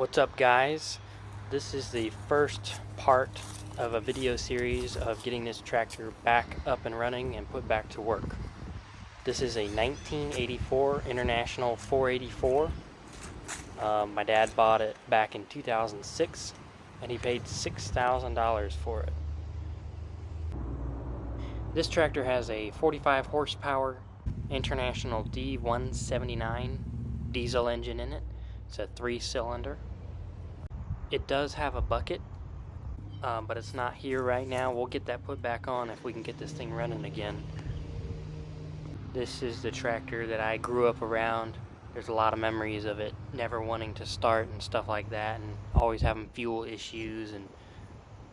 What's up, guys? This is the first part of a video series of getting this tractor back up and running and put back to work. This is a 1984 International 484. My dad bought it back in 2006 and he paid $6,000 for it. This tractor has a 45 horsepower International D179 diesel engine in it. It's a 3-cylinder. It does have a bucket, but it's not here right now. We'll get that put back on if we can get this thing running again. This is the tractor that I grew up around. There's a lot of memories of it never wanting to start and stuff like that, and always having fuel issues and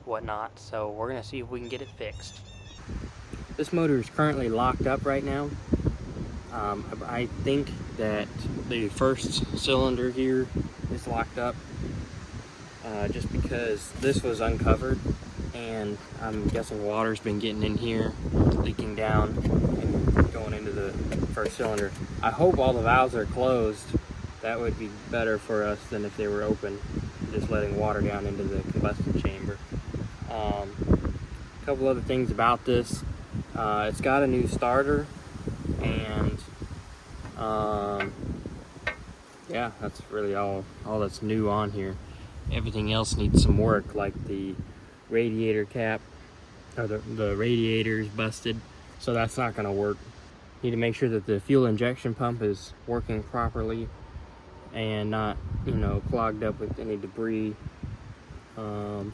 whatnot. So we're gonna see if we can get it fixed. This motor is currently locked up right now. I think that the first cylinder here is locked up just because this was uncovered, and I'm guessing water's been getting in here, leaking down and going into the first cylinder. I hope all the valves are closed. That would be better for us than if they were open, just letting water down into the combustion chamber. A couple other things about this. It's got a new starter, and yeah, that's really all that's new on here. Everything else needs some work, like the radiator cap, or the radiator is busted, so that's not going to work. Need to make sure that the fuel injection pump is working properly and not, clogged up with any debris. So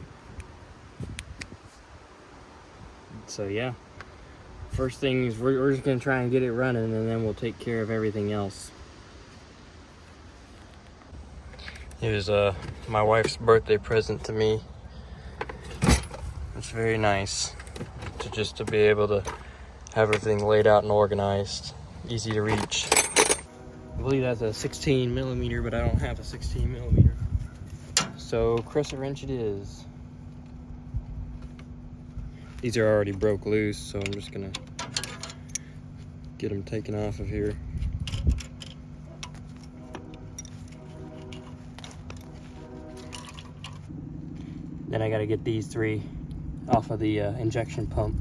yeah, first thing is we're just going to try and get it running, and then we'll take care of everything else. It was my wife's birthday present to me. It's very nice to be able to have everything laid out and organized, easy to reach. I believe that's a 16 millimeter, but I don't have a 16 millimeter. So crescent wrench it is. These are already broke loose, so I'm just gonna get them taken off of here. Then I gotta get these three off of the injection pump.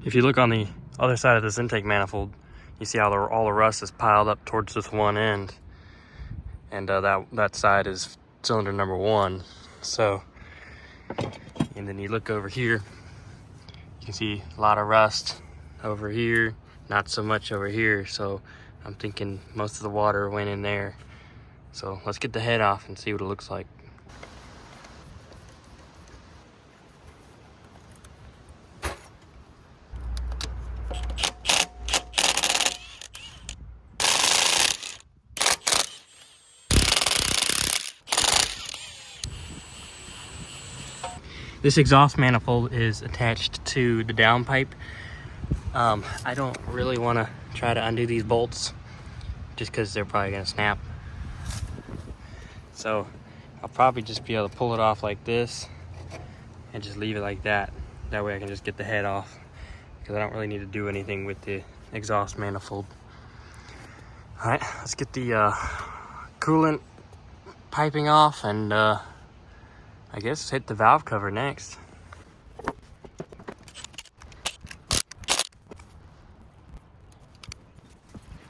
If you look on the other side of this intake manifold, you see how all the rust is piled up towards this one end, and that side is cylinder number 1. So, and then you look over here, you can see a lot of rust over here, not so much over here. So I'm thinking most of the water went in there. So let's get the head off and see what it looks like. This exhaust manifold is attached to the downpipe. I don't really want to try to undo these bolts just because they're probably going to snap. So I'll probably just be able to pull it off like this and just leave it like that. That way I can just get the head off, because I don't really need to do anything with the exhaust manifold. All right, let's get the coolant piping off, and I guess hit the valve cover next.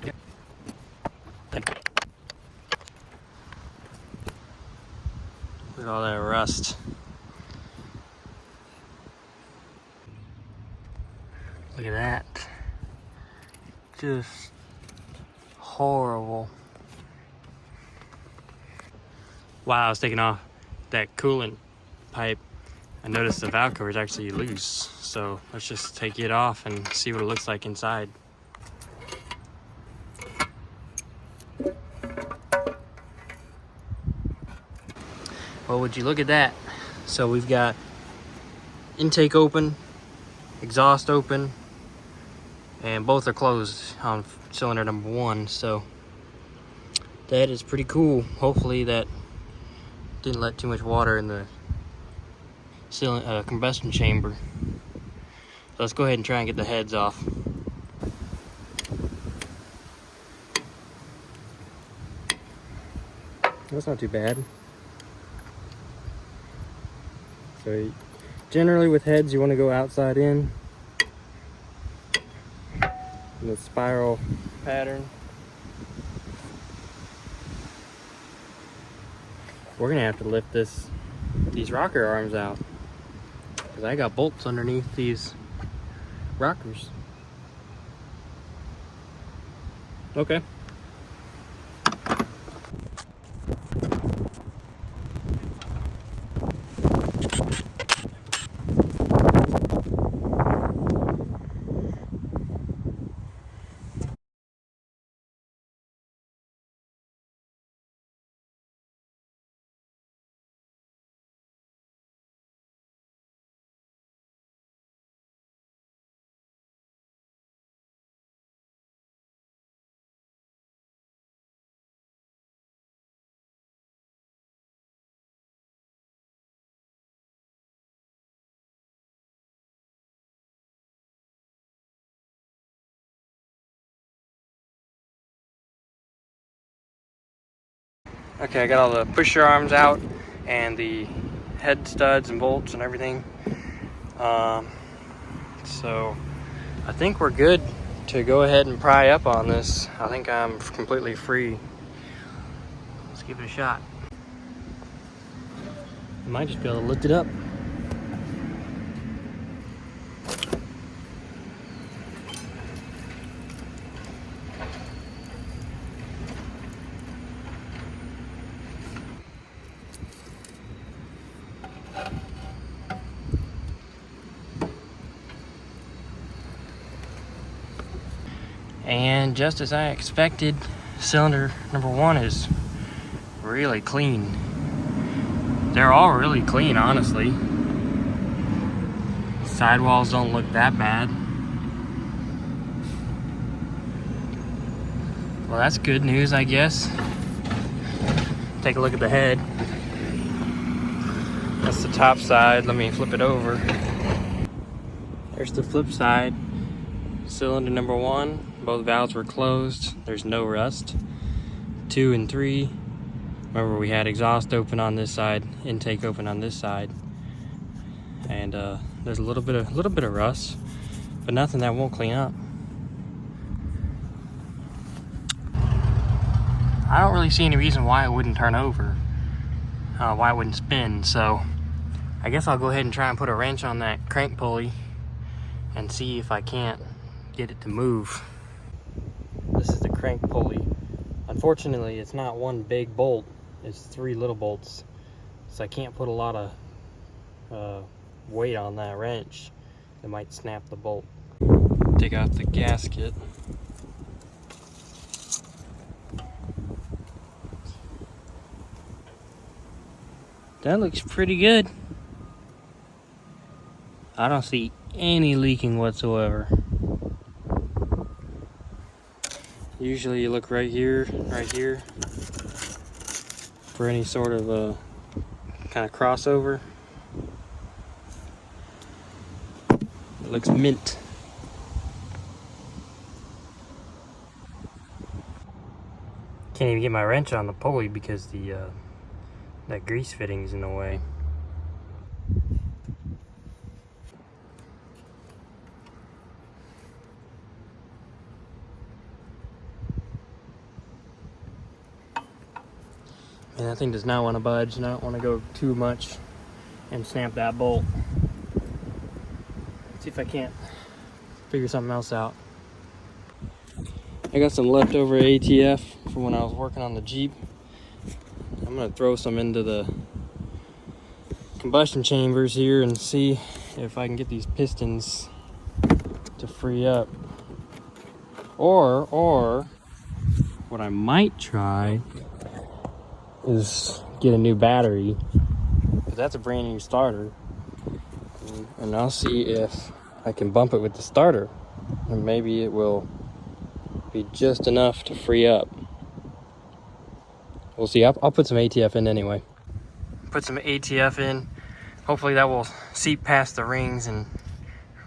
Look at all that rust. Look at that. Just horrible. While I was taking off that coolant pipe, I noticed the valve cover is actually loose. So let's just take it off and see what it looks like inside. Well, would you look at that? So we've got intake open, exhaust open, and both are closed on cylinder number 1. So that is pretty cool. Hopefully that didn't let too much water in the combustion chamber. So let's go ahead and try and get the heads off. That's not too bad. So generally with heads you want to go outside in the spiral pattern. We're gonna have to lift these rocker arms out because I got bolts underneath these rockers. Okay. Okay, I got all the pusher arms out and the head studs and bolts and everything. So I think we're good to go ahead and pry up on this. I think I'm completely free. Let's give it a shot. I might just be able to lift it up. And just as I expected, cylinder number 1 is really clean. They're all really clean, honestly. Sidewalls don't look that bad. Well, that's good news, I guess. Take a look at the head. That's the top side. Let me flip it over. There's the flip side. Cylinder number 1, both valves were closed. There's no rust. 2 and 3. Remember, we had exhaust open on this side, intake open on this side, and there's a little bit of rust, but nothing that won't clean up. I don't really see any reason why it wouldn't turn over, why it wouldn't spin. So I guess I'll go ahead and try and put a wrench on that crank pulley and see if I can't get it to move. This is the crank pulley. Unfortunately, it's not one big bolt, it's 3 little bolts, so I can't put a lot of weight on that wrench. It might snap the bolt. Take out the gasket. That looks pretty good. I don't see any leaking whatsoever. Usually you look right here, for any sort of kind of crossover. It looks mint. Can't even get my wrench on the pulley because that grease fitting is in the way. And that thing does not want to budge, and I don't want to go too much and snap that bolt. Let's see if I can't figure something else out. I got some leftover ATF from when I was working on the Jeep. I'm gonna throw some into the combustion chambers here and see if I can get these pistons to free up. Or what I might try is get a new battery But that's a brand new starter. And I'll see if I can bump it with the starter. And maybe it will be just enough to free up. We'll see. I'll put some ATF in anyway. Put some ATF in. Hopefully that will seep past the rings and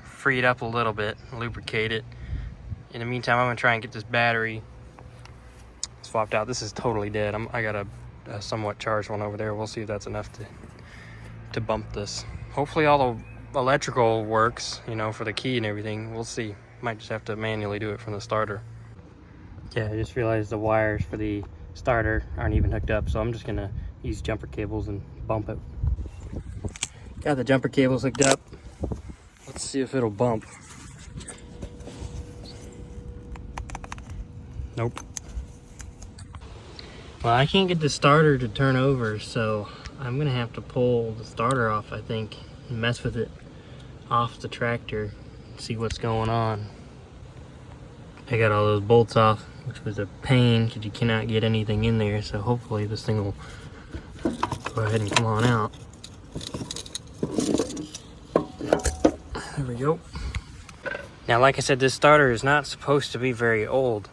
free it up a little bit, lubricate it. In the meantime, I'm gonna try and get this battery swapped out. This is totally dead. I got a somewhat charged one over there. We'll see if that's enough to bump this. Hopefully all the electrical works, you know, for the key and everything. We'll see. Might just have to manually do it from the starter. Yeah, I just realized the wires for the starter aren't even hooked up, so I'm just gonna use jumper cables and bump it. Got the jumper cables hooked up. Let's see if it'll bump. Nope. Well, I can't get the starter to turn over, so I'm gonna have to pull the starter off, I think, and mess with it off the tractor, see what's going on. I got all those bolts off, which was a pain because you cannot get anything in there, so hopefully this thing will go ahead and come on out. There we go. Now, like I said, this starter is not supposed to be very old,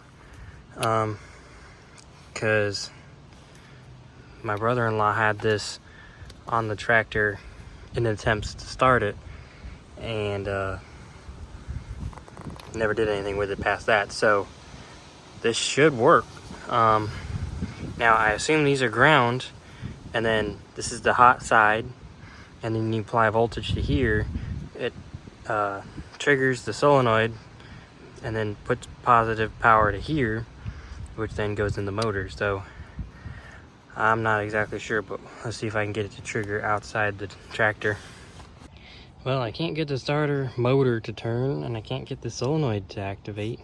because my brother-in-law had this on the tractor in attempts to start it, and never did anything with it past that. So this should work. Now I assume these are ground, and then this is the hot side, and then you apply voltage to here. It triggers the solenoid and then puts positive power to here, which then goes in the motor. So I'm not exactly sure, but let's see if I can get it to trigger outside the tractor. Well, I can't get the starter motor to turn, and I can't get the solenoid to activate.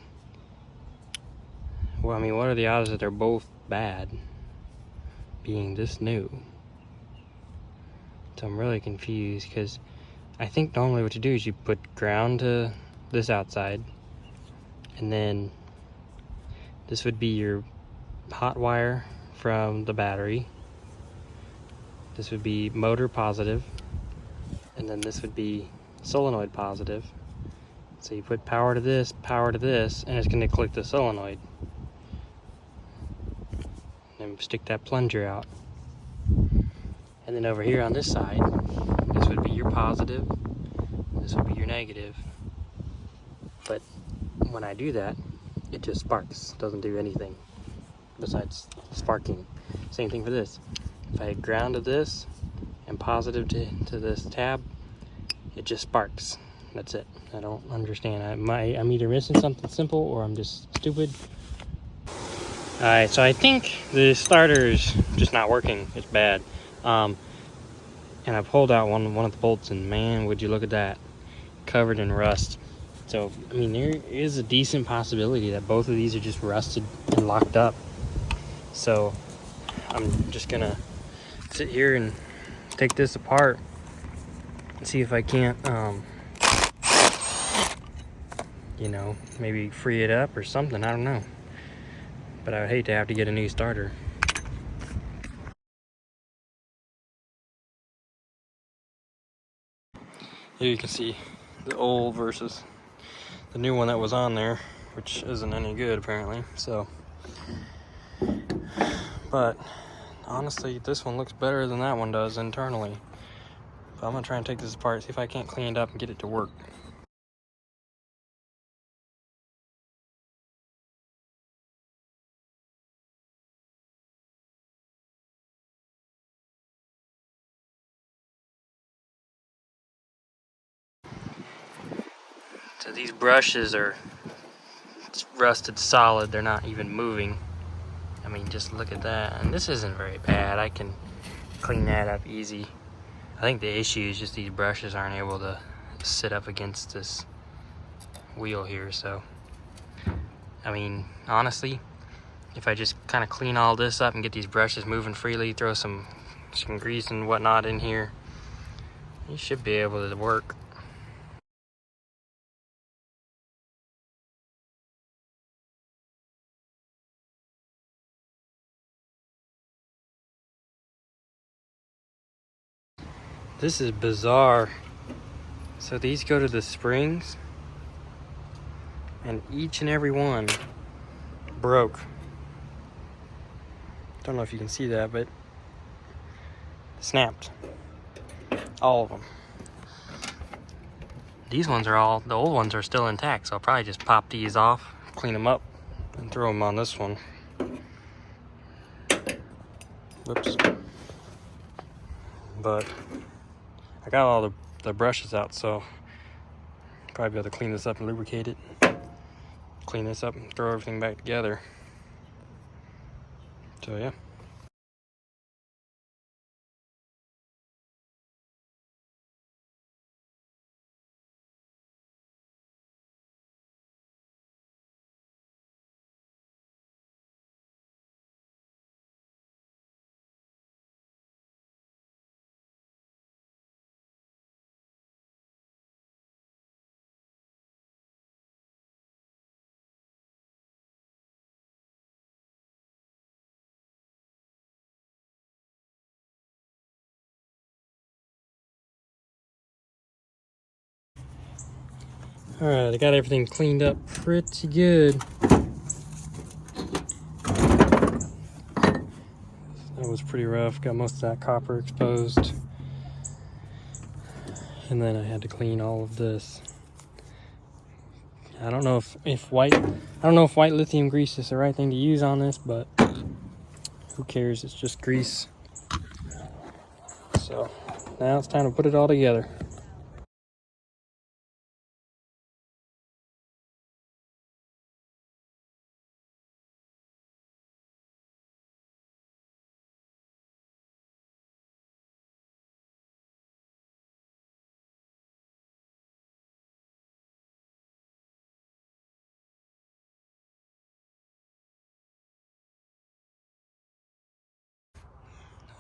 Well, I mean, what are the odds that they're both bad, being this new? So I'm really confused, because I think normally what you do is you put ground to this outside, and then this would be your hot wire from the battery. This would be motor positive, and then this would be solenoid positive. So you put power to this, and it's going to click the solenoid. And stick that plunger out. And then over here on this side, this would be your positive, this would be your negative. But when I do that, it just sparks. It doesn't do anything besides sparking. Same thing for this. If I had ground to this and positive to this tab, it just sparks. That's it. I don't understand. I'm either missing something simple or I'm just stupid. Alright, so I think the starter is just not working. It's bad. And I pulled out one of the bolts, and man, would you look at that, covered in rust. So I mean, there is a decent possibility that both of these are just rusted and locked up. So I'm just gonna sit here and take this apart and see if I can't you know, maybe free it up or something. I don't know, but I would hate to have to get a new starter. Here you can see the old versus the new one that was on there, which isn't any good apparently. So, but honestly, this one looks better than that one does internally. But I'm gonna try and take this apart, see if I can't clean it up and get it to work. So these brushes are rusted solid, they're not even moving. I mean, just look at that. And this isn't very bad. I can clean that up easy. I think the issue is just these brushes aren't able to sit up against this wheel here. So, I mean, honestly, if I just kind of clean all this up and get these brushes moving freely, throw some grease and whatnot in here, you should be able to work. This is bizarre. So these go to the springs, and each and every one broke. Don't know if you can see that, but snapped. All of them. These ones are all, the old ones are still intact, so I'll probably just pop these off, clean them up, and throw them on this one. Whoops. But I got all the brushes out, so probably be able to clean this up and lubricate it. Clean this up and throw everything back together. So yeah. Alright, I got everything cleaned up pretty good. That was pretty rough. Got most of that copper exposed. And then I had to clean all of this. I don't know if white lithium grease is the right thing to use on this, but who cares? It's just grease. So now it's time to put it all together.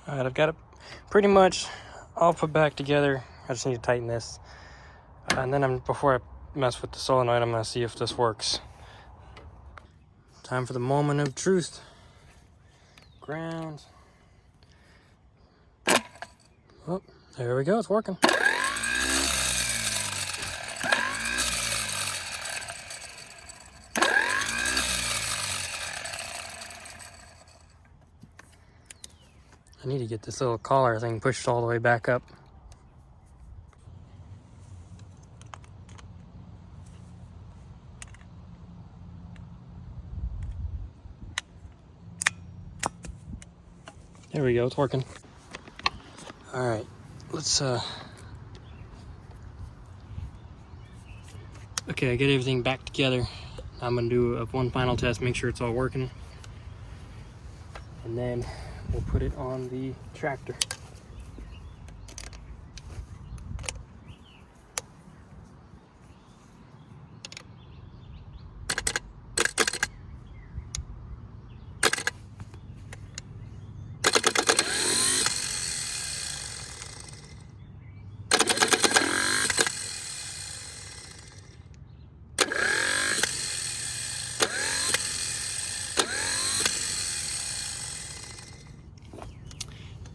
Alright, I've got it pretty much all put back together. I just need to tighten this. And then before I mess with the solenoid, I'm going to see if this works. Time for the moment of truth. Ground. Oh, there we go, it's working. I need to get this little collar thing pushed all the way back up. There we go, it's working. All right, let's okay, I get everything back together. I'm gonna do one final test, make sure it's all working. And then we'll put it on the tractor.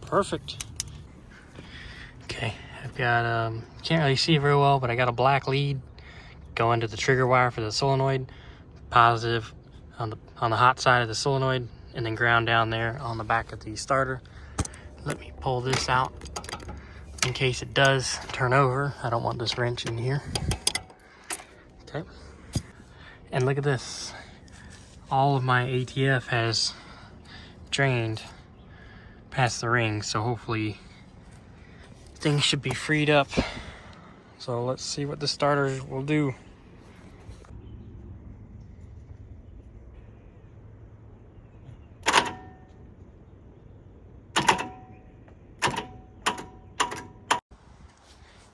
Perfect. Okay, I've got, can't really see very well, but I got a black lead going to the trigger wire for the solenoid, positive on the hot side of the solenoid, and then ground down there on the back of the starter. Let me pull this out in case it does turn over. I don't want this wrench in here. Okay. And look at this. All of my ATF has drained past the ring, so hopefully things should be freed up. So let's see what the starter will do.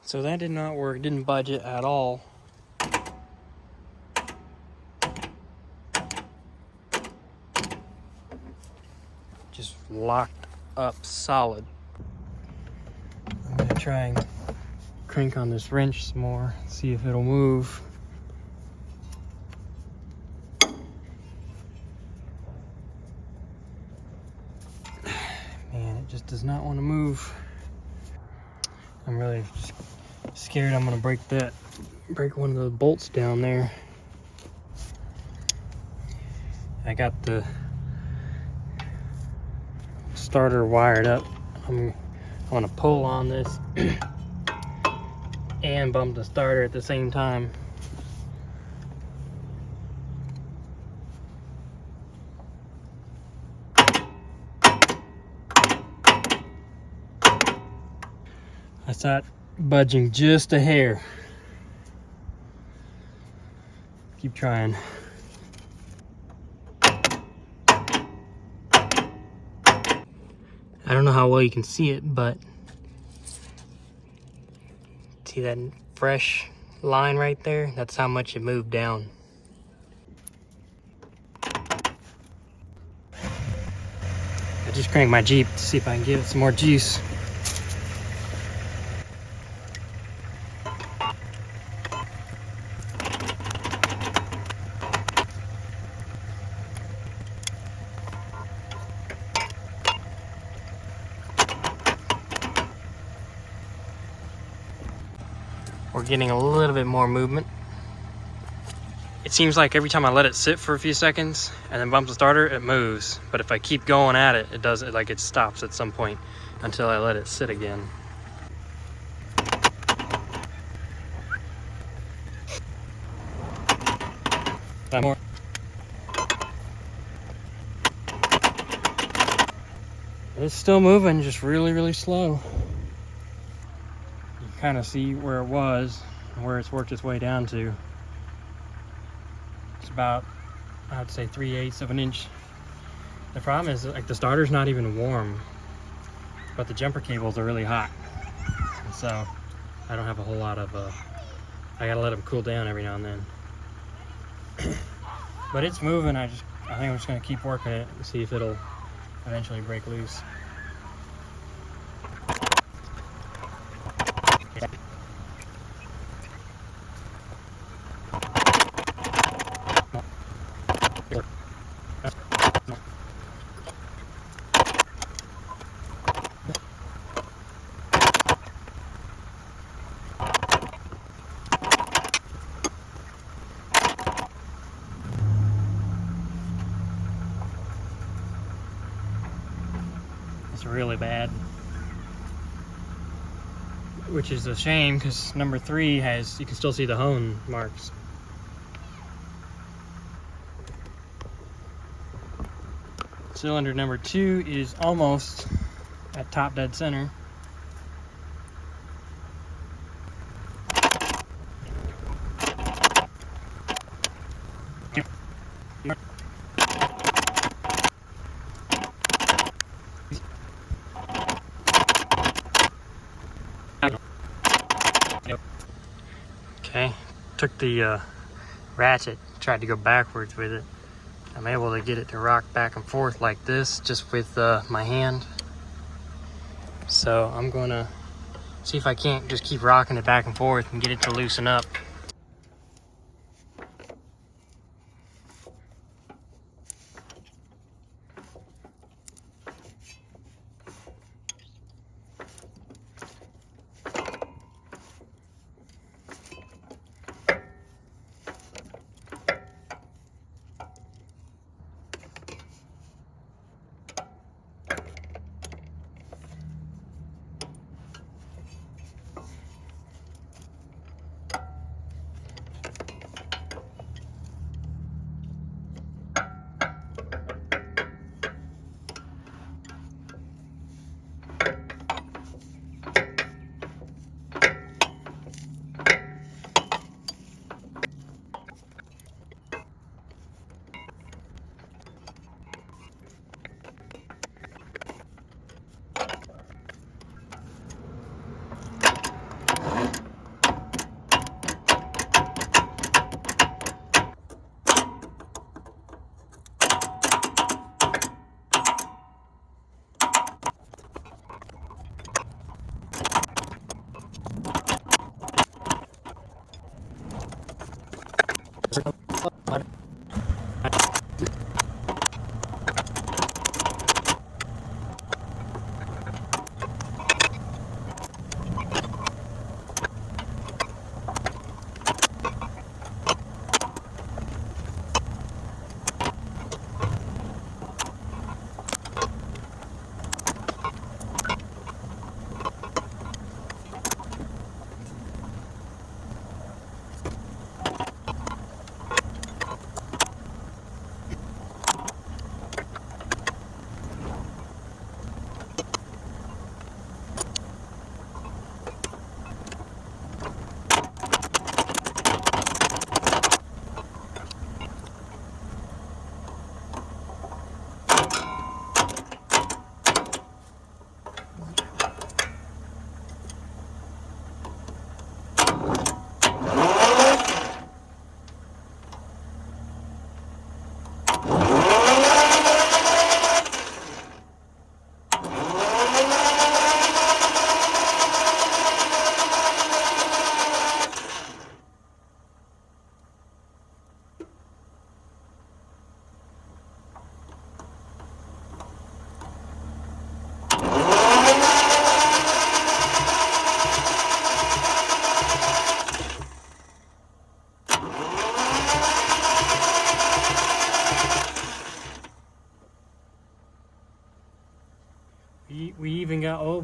So that did not work, didn't budge it at all. Just locked up solid. I'm gonna try and crank on this wrench some more, see if it'll move. Man, it just does not want to move. I'm really scared I'm gonna break one of the bolts down there. I got the starter wired up. I'm gonna pull on this and bump the starter at the same time. That's not budging just a hair. Keep trying. I don't know how well you can see it, but see that fresh line right there? That's how much it moved down. I just cranked my Jeep to see if I can give it some more juice. We're getting a little bit more movement. It seems like every time I let it sit for a few seconds and then bump the starter, it moves. But if I keep going at it, it doesn't, like it stops at some point until I let it sit again. More. It's still moving, just really, really slow. You kind of see where it was, where it's worked its way down to. It's about, I'd say 3/8 of an inch. The problem is, like, the starter's not even warm, but the jumper cables are really hot. And so I don't have a whole lot of, I gotta let them cool down every now and then. But it's moving. I think I'm just gonna keep working it and see if it'll eventually break loose. It's really bad, which is a shame because number 3 has, you can still see the hone marks. Cylinder number 2 is almost at top dead center. Okay, took the ratchet, tried to go backwards with it. I'm able to get it to rock back and forth like this just with my hand. So I'm gonna see if I can't just keep rocking it back and forth and get it to loosen up.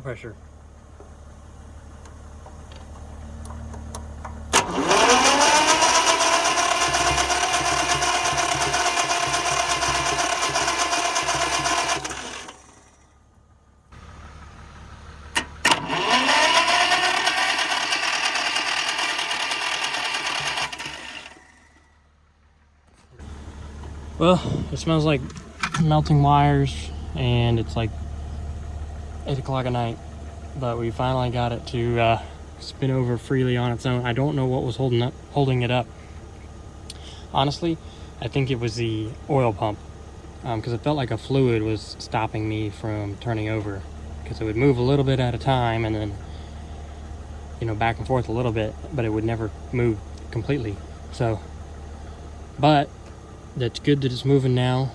fuel pressure. Well, it smells like melting wires, and it's like 8 o'clock at night, but we finally got it to spin over freely on its own. I don't know what was holding it up. Honestly, I think it was the oil pump, because it felt like a fluid was stopping me from turning over, because it would move a little bit at a time and then, you know, back and forth a little bit, but it would never move completely. So, but that's good that it's moving now.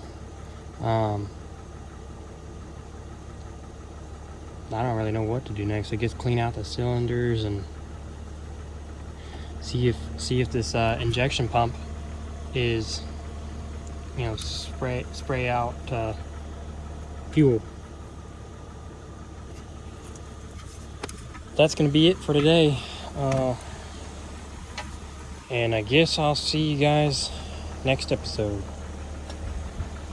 I don't really know what to do next. I guess clean out the cylinders and see if this injection pump is, you know, spray out fuel. That's gonna be it for today, and I guess I'll see you guys next episode.